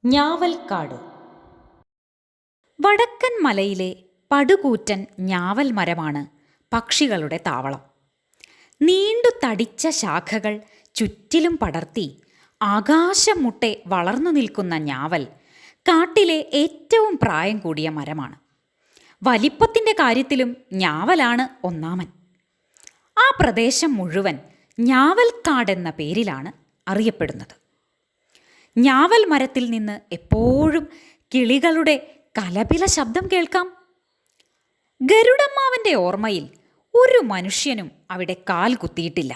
ഞാവൽക്കാട്. വടക്കൻ മലയിലെ പടുകൂറ്റൻ ഞാവൽ മരമാണ് പക്ഷികളുടെ താവളം. നീണ്ടു തടിച്ച ശാഖകൾ ചുറ്റിലും പടർത്തി ആകാശം മുട്ടെ വളർന്നു നിൽക്കുന്ന ഞാവൽ കാട്ടിലെ ഏറ്റവും പ്രായം കൂടിയ മരമാണ്. വലിപ്പത്തിൻ്റെ കാര്യത്തിലും ഞാവലാണ് ഒന്നാമൻ. ആ പ്രദേശം മുഴുവൻ ഞാവൽക്കാടെന്ന പേരിലാണ് അറിയപ്പെടുന്നത്. ഞാവൽ മരത്തിൽ നിന്ന് എപ്പോഴും കിളികളുടെ കലപില ശബ്ദം കേൾക്കാം. ഗരുഡമ്മാവൻ്റെ ഓർമ്മയിൽ ഒരു മനുഷ്യനും അവിടെ കാൽ കുത്തിയിട്ടില്ല.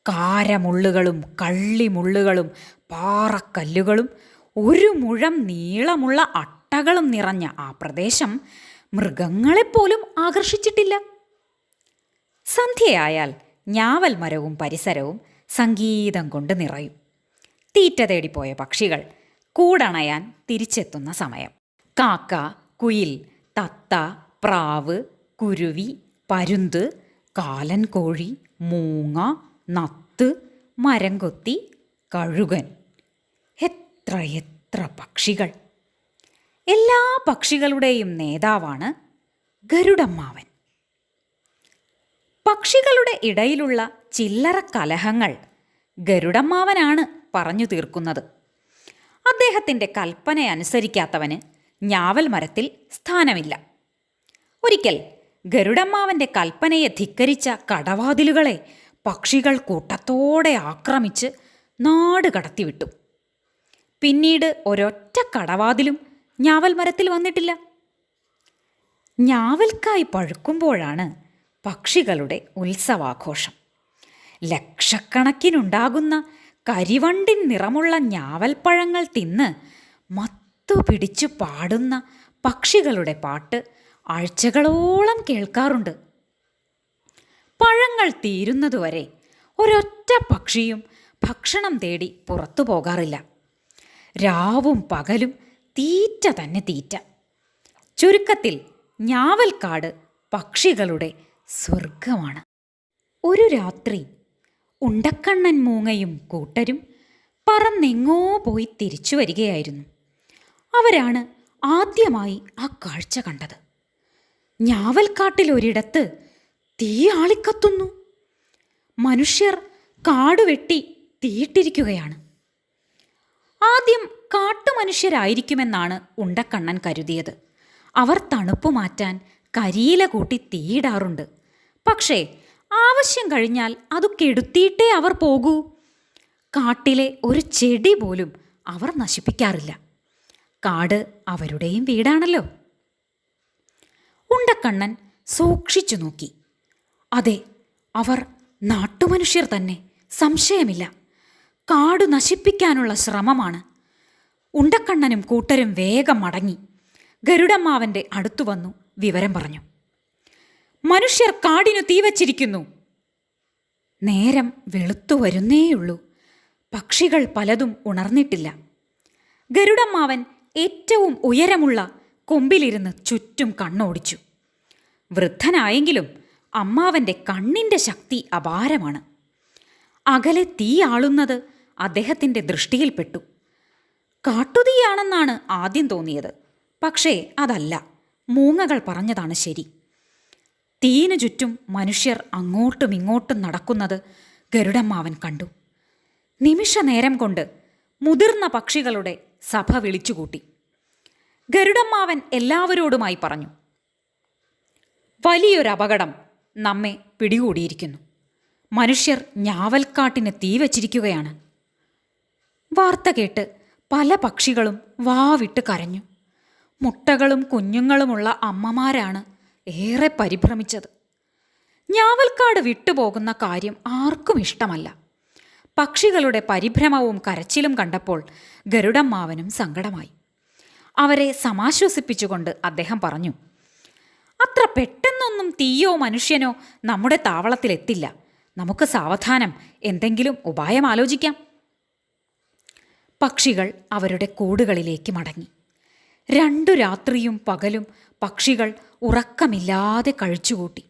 കാരമുള്ളുകളും കള്ളിമുള്ളുകളും പാറക്കല്ലുകളും ഒരു മുഴം നീളമുള്ള അട്ടകളും നിറഞ്ഞ ആ പ്രദേശം മൃഗങ്ങളെപ്പോലും ആകർഷിച്ചിട്ടില്ല. സന്ധ്യയായാൽ ഞാവൽ മരവും പരിസരവും സംഗീതം കൊണ്ട് നിറയും. തീറ്റ തേടിപ്പോയ പക്ഷികൾ കൂടണയാൻ തിരിച്ചെത്തുന്ന സമയം. കാക്ക, കുയിൽ, തത്ത, പ്രാവ്, കുരുവി, പരുന്ത്, കാലൻ കോഴി, മൂങ്ങ, നത്ത്, മരംകൊത്തി, കഴുകൻ, എത്ര പക്ഷികൾ! എല്ലാ പക്ഷികളുടെയും നേതാവാണ് ഗരുഡമ്മാവൻ. പക്ഷികളുടെ ഇടയിലുള്ള ചില്ലറ കലഹങ്ങൾ ഗരുഡമ്മാവനാണ് പറഞ്ഞു തീർക്കുന്നത്. അദ്ദേഹത്തിൻ്റെ കൽപ്പന അനുസരിക്കാത്തവന് ഞാവൽ മരത്തിൽ സ്ഥാനമില്ല. ഒരിക്കൽ ഗരുഡമ്മാവൻ്റെ കൽപ്പനയെ ധിക്കരിച്ച കടവാതിലുകളെ പക്ഷികൾ കൂട്ടത്തോടെ ആക്രമിച്ച് നാട് കടത്തിവിട്ടു. പിന്നീട് ഒരൊറ്റ കടവാതിലും ഞാവൽ മരത്തിൽ വന്നിട്ടില്ല. ഞാവൽക്കായി പഴുക്കുമ്പോഴാണ് പക്ഷികളുടെ ഉത്സവാഘോഷം. ലക്ഷക്കണക്കിനുണ്ടാകുന്ന കരിവണ്ടിൻ നിറമുള്ള ഞാവൽപ്പഴങ്ങൾ തിന്ന് മത്തുപിടിച്ചു പാടുന്ന പക്ഷികളുടെ പാട്ട് ആഴ്ചകളോളം കേൾക്കാറുണ്ട്. പഴങ്ങൾ തീരുന്നതുവരെ ഒരൊറ്റ പക്ഷിയും ഭക്ഷണം തേടി പുറത്തു പോകാറില്ല. രാവും പകലും തീറ്റ തന്നെ തീറ്റ. ചുരുക്കത്തിൽ ഞാവൽക്കാട് പക്ഷികളുടെ സ്വർഗമാണ്. ഒരു രാത്രി ഉണ്ടക്കണ്ണൻ മൂങ്ങയും കൂട്ടരും പറന്നെങ്ങോ പോയി തിരിച്ചു വരികയായിരുന്നു. അവരാണ് ആദ്യമായി ആ കാഴ്ച കണ്ടത്. ഞാവൽക്കാട്ടിലൊരിടത്ത് തീ ആളിക്കത്തുന്നു. മനുഷ്യർ കാടുവെട്ടി തീയിട്ടിരിക്കുകയാണ്. ആദ്യം കാട്ടുമനുഷ്യരായിരിക്കുമെന്നാണ് ഉണ്ടക്കണ്ണൻ കരുതിയത്. അവർ തണുപ്പ് മാറ്റാൻ കരിയില കൂട്ടി തീയിടാറുണ്ട്. പക്ഷേ ആവശ്യം കഴിഞ്ഞാൽ അത് കെടുത്തിയിട്ടേ അവർ പോകൂ. കാട്ടിലെ ഒരു ചെടി പോലും അവർ നശിപ്പിക്കാറില്ല. കാട് അവരുടെയും വീടാണല്ലോ. ഉണ്ടക്കണ്ണൻ സൂക്ഷിച്ചു നോക്കി. അതെ, അവർ നാട്ടുമനുഷ്യർ തന്നെ, സംശയമില്ല. കാട് നശിപ്പിക്കാനുള്ള ശ്രമമാണ്. ഉണ്ടക്കണ്ണനും കൂട്ടരും വേഗം മടങ്ങി ഗരുഡമ്മാവൻ്റെ അടുത്തു വന്നു വിവരം പറഞ്ഞു. മനുഷ്യർ കാടിനു തീവച്ചിരിക്കുന്നു. നേരം വെളുത്തു വരുന്നേയുള്ളൂ. പക്ഷികൾ പലതും ഉണർന്നിട്ടില്ല. ഗരുഡമ്മാവൻ ഏറ്റവും ഉയരമുള്ള കൊമ്പിലിരുന്ന് ചുറ്റും കണ്ണോടിച്ചു. വൃദ്ധനായെങ്കിലും അമ്മാവൻ്റെ കണ്ണിൻ്റെ ശക്തി അപാരമാണ്. അകലെ തീ ആളുന്നത് അദ്ദേഹത്തിൻ്റെ ദൃഷ്ടിയിൽപ്പെട്ടു. കാട്ടുതീയാണെന്നാണ് ആദ്യം തോന്നിയത്. പക്ഷേ അതല്ല, മൂങ്ങകൾ പറഞ്ഞതാണ് ശരി. തീയിനു ചുറ്റും മനുഷ്യർ അങ്ങോട്ടും ഇങ്ങോട്ടും നടക്കുന്നത് ഗരുഡമ്മാവൻ കണ്ടു. നിമിഷനേരം കൊണ്ട് മുതിർന്ന പക്ഷികളുടെ സഭ വിളിച്ചുകൂട്ടി. ഗരുഡമ്മാവൻ എല്ലാവരോടുമായി പറഞ്ഞു, വലിയൊരപകടം നമ്മെ പിടികൂടിയിരിക്കുന്നു. മനുഷ്യർ ഞാവൽക്കാട്ടിന് തീ വച്ചിരിക്കുകയാണ്. വാർത്ത കേട്ട് പല പക്ഷികളും വാവിട്ട് കരഞ്ഞു. മുട്ടകളും കുഞ്ഞുങ്ങളുമുള്ള അമ്മമാരാണ് ഏറെ പരിഭ്രമിച്ചത്. ഞാവൽക്കാട് വിട്ടുപോകുന്ന കാര്യം ആർക്കും ഇഷ്ടമല്ല. പക്ഷികളുടെ പരിഭ്രമവും കരച്ചിലും കണ്ടപ്പോൾ ഗരുഡമ്മാവനും സങ്കടമായി. അവരെ സമാശ്വസിപ്പിച്ചുകൊണ്ട് അദ്ദേഹം പറഞ്ഞു, അത്ര പെട്ടെന്നൊന്നും തീയോ മനുഷ്യനോ നമ്മുടെ താവളത്തിലെത്തില്ല. നമുക്ക് സാവധാനം എന്തെങ്കിലും ഉപായം ആലോചിക്കാം. പക്ഷികൾ അവരുടെ കൂടുകളിലേക്ക് മടങ്ങി. 2 രാത്രിയും പകലും പക്ഷികൾ ഉറക്കമില്ലാതെ കഴിച്ചുകൂട്ടി.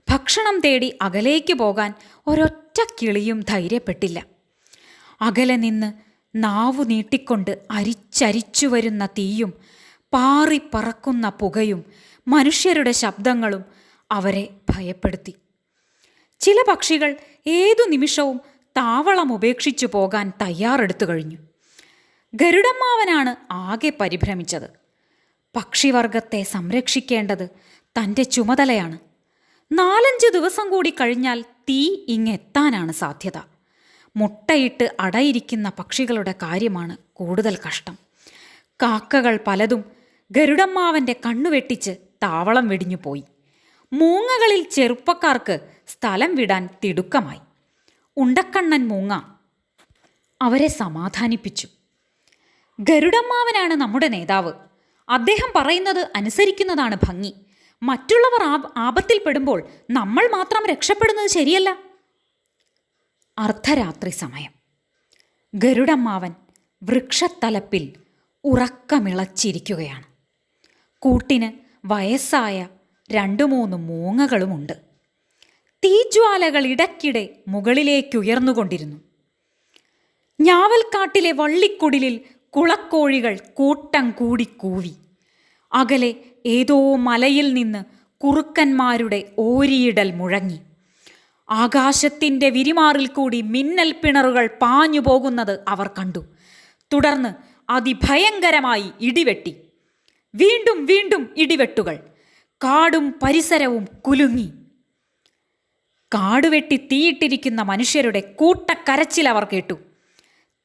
ഭക്ഷണം തേടി അകലേക്ക് പോകാൻ ഒരൊറ്റ കിളിയും ധൈര്യപ്പെട്ടില്ല. അകലെ നിന്ന് നാവു നീട്ടിക്കൊണ്ട് അരിച്ചരിച്ചു വരുന്ന തീയും പാറിപ്പറക്കുന്ന പുകയും മനുഷ്യരുടെ ശബ്ദങ്ങളും അവരെ ഭയപ്പെടുത്തി. ചില പക്ഷികൾ ഏതു നിമിഷവും താവളം ഉപേക്ഷിച്ചു പോകാൻ തയ്യാറെടുത്തു കഴിഞ്ഞു. ഗരുഡമ്മാവനാണ് ആകെ പരിഭ്രമിച്ചത്. പക്ഷിവർഗത്തെ സംരക്ഷിക്കേണ്ടത് തൻ്റെ ചുമതലയാണ്. 4-5 ദിവസം കൂടി കഴിഞ്ഞാൽ തീ ഇങ്ങെത്താനാണ് സാധ്യത. മുട്ടയിട്ട് അടയിരിക്കുന്ന പക്ഷികളുടെ കാര്യമാണ് കൂടുതൽ കഷ്ടം. കാക്കകൾ പലതും ഗരുഡമ്മാവൻ്റെ കണ്ണുവെട്ടിച്ച് താവളം വെടിഞ്ഞുപോയി. മൂങ്ങകളിൽ ചെറുപ്പക്കാർക്ക് സ്ഥലം വിടാൻ തിടുക്കമായി. ഉണ്ടക്കണ്ണൻ മൂങ്ങ അവരെ സമാധാനിപ്പിച്ചു. ഗരുഡമ്മാവനാണ് നമ്മുടെ നേതാവ്. അദ്ദേഹം പറയുന്നത് അനുസരിക്കുന്നതാണ് ഭംഗി. മറ്റുള്ളവർ ആപത്തിൽപ്പെടുമ്പോൾ നമ്മൾ മാത്രം രക്ഷപ്പെടുന്നത് ശരിയല്ല. അർദ്ധരാത്രി സമയം. ഗരുഡമ്മാവൻ വൃക്ഷത്തലപ്പിൽ ഉറക്കമിളച്ചിരിക്കുകയാണ്. കൂട്ടിന് വയസ്സായ 2-3 മൂങ്ങകളുമുണ്ട്. തീജ്വാലകൾ ഇടയ്ക്കിടെ മുകളിലേക്കുയർന്നുകൊണ്ടിരുന്നു. ഞാവൽക്കാട്ടിലെ വള്ളിക്കുടിലിൽ കുളക്കോഴികൾ കൂട്ടം കൂടി കൂവി. അകലെ ഏതോ മലയിൽ നിന്ന് കുറുക്കന്മാരുടെ ഓരിയിടൽ മുഴങ്ങി. ആകാശത്തിൻ്റെ വിരിമാറിൽ കൂടി മിന്നൽ പിണറുകൾ പാഞ്ഞു പോകുന്നത് അവർ കണ്ടു. തുടർന്ന് അതിഭയങ്കരമായി ഇടിവെട്ടി. വീണ്ടും വീണ്ടും ഇടിവെട്ടുകൾ. കാടും പരിസരവും കുലുങ്ങി. കാടുവെട്ടി തീയിട്ടിരിക്കുന്ന മനുഷ്യരുടെ കൂട്ടക്കരച്ചിൽ അവർ കേട്ടു.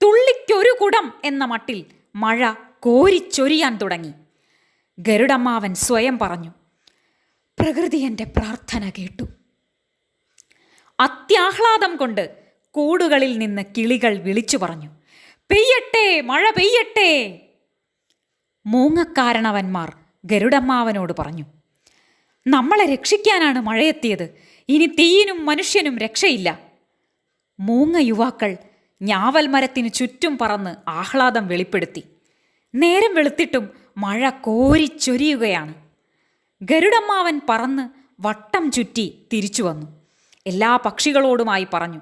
തുള്ളിക്കൊരു കുടം എന്ന മട്ടിൽ മഴ കോരിച്ചൊരിയാൻ തുടങ്ങി. ഗരുഡമ്മാവൻ സ്വയം പറഞ്ഞു, പ്രകൃതി എൻ്റെ പ്രാർത്ഥന കേട്ടു. അത്യാഹ്ലാദം കൊണ്ട് കൂടുകളിൽ നിന്ന് കിളികൾ വിളിച്ചു പറഞ്ഞു, പെയ്യട്ടെ, മഴ പെയ്യട്ടെ. മൂങ്ങക്കാരണവന്മാർ ഗരുഡമ്മാവനോട് പറഞ്ഞു, നമ്മളെ രക്ഷിക്കാനാണ് മഴയെത്തിയത്. ഇനി തീയിനും മനുഷ്യനും രക്ഷയില്ല. മൂങ്ങ യുവാക്കൾ ഞാവൽ മരത്തിനു ചുറ്റും പറന്ന് ആഹ്ലാദം വെളിപ്പെടുത്തി. നേരം വെളുത്തിട്ടും മഴ കോരിച്ചൊരിയുകയാണ്. ഗരുഡമ്മാവൻ പറന്ന് വട്ടം ചുറ്റി തിരിച്ചു വന്നു. എല്ലാ പക്ഷികളോടുമായി പറഞ്ഞു,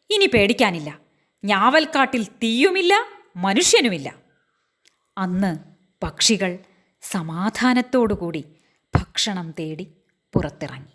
ഇനി പേടിക്കാനില്ല. ഞാവൽക്കാട്ടിൽ തീയുമില്ല, മനുഷ്യനുമില്ല. അന്ന് പക്ഷികൾ സമാധാനത്തോടുകൂടി ഭക്ഷണം തേടി പുറത്തിറങ്ങി.